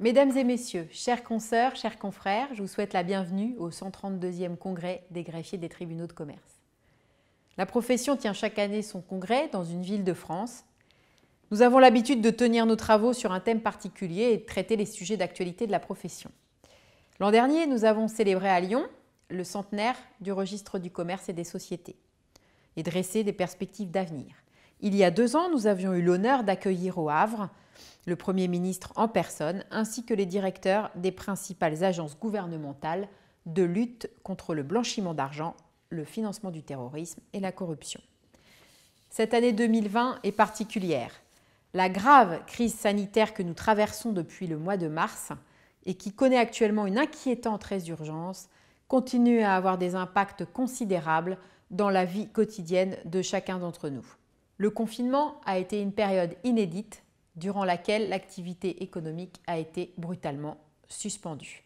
Mesdames et messieurs, chères consoeurs, chers confrères, je vous souhaite la bienvenue au 132e congrès des greffiers des tribunaux de commerce. La profession tient chaque année son congrès dans une ville de France. Nous avons l'habitude de tenir nos travaux sur un thème particulier et de traiter les sujets d'actualité de la profession. L'an dernier, nous avons célébré à Lyon le centenaire du registre du commerce et des sociétés et dressé des perspectives d'avenir. Il y a 2 ans, nous avions eu l'honneur d'accueillir au Havre le Premier ministre en personne, ainsi que les directeurs des principales agences gouvernementales de lutte contre le blanchiment d'argent, le financement du terrorisme et la corruption. Cette année 2020 est particulière. La grave crise sanitaire que nous traversons depuis le mois de mars et qui connaît actuellement une inquiétante résurgence continue à avoir des impacts considérables dans la vie quotidienne de chacun d'entre nous. Le confinement a été une période inédite durant laquelle l'activité économique a été brutalement suspendue.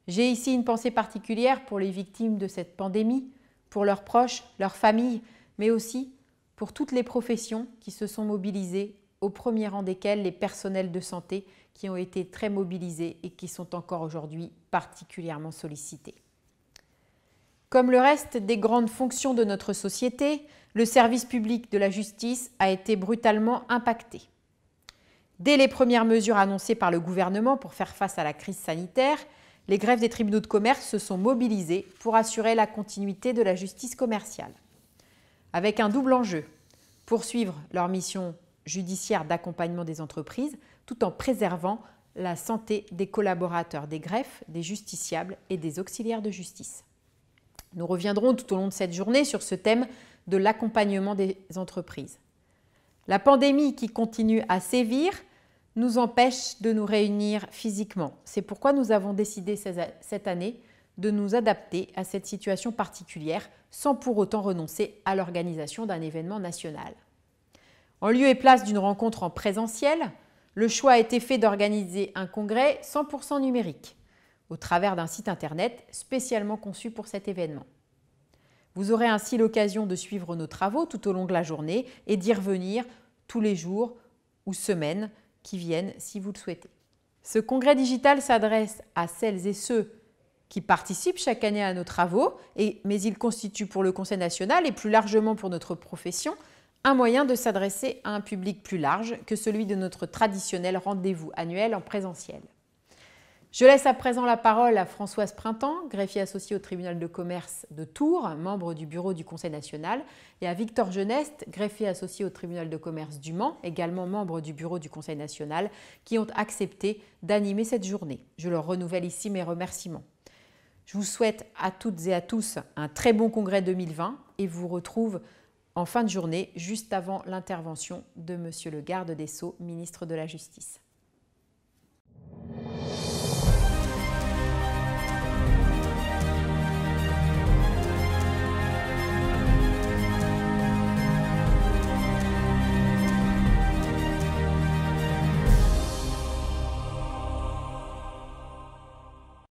J'ai ici une pensée particulière pour les victimes de cette pandémie, pour leurs proches, leurs familles, mais aussi pour toutes les professions qui se sont mobilisées, au premier rang desquelles les personnels de santé qui ont été très mobilisés et qui sont encore aujourd'hui particulièrement sollicités. Comme le reste des grandes fonctions de notre société, le service public de la justice a été brutalement impacté. Dès les premières mesures annoncées par le gouvernement pour faire face à la crise sanitaire, les greffes des tribunaux de commerce se sont mobilisés pour assurer la continuité de la justice commerciale. Avec un double enjeu, poursuivre leur mission judiciaire d'accompagnement des entreprises tout en préservant la santé des collaborateurs des greffes, des justiciables et des auxiliaires de justice. Nous reviendrons tout au long de cette journée sur ce thème de l'accompagnement des entreprises. La pandémie qui continue à sévir nous empêche de nous réunir physiquement. C'est pourquoi nous avons décidé cette année de nous adapter à cette situation particulière sans pour autant renoncer à l'organisation d'un événement national. En lieu et place d'une rencontre en présentiel, le choix a été fait d'organiser un congrès 100% numérique au travers d'un site internet spécialement conçu pour cet événement. Vous aurez ainsi l'occasion de suivre nos travaux tout au long de la journée et d'y revenir tous les jours ou semaines qui viennent si vous le souhaitez. Ce congrès digital s'adresse à celles et ceux qui participent chaque année à nos travaux, mais il constitue pour le Conseil national et plus largement pour notre profession un moyen de s'adresser à un public plus large que celui de notre traditionnel rendez-vous annuel en présentiel. Je laisse à présent la parole à Françoise Printemps, greffier associé au tribunal de commerce de Tours, membre du bureau du Conseil national, et à Victor Geneste, greffier associé au tribunal de commerce du Mans, également membre du bureau du Conseil national, qui ont accepté d'animer cette journée. Je leur renouvelle ici mes remerciements. Je vous souhaite à toutes et à tous un très bon congrès 2020 et vous retrouve en fin de journée, juste avant l'intervention de Monsieur le garde des Sceaux, ministre de la Justice.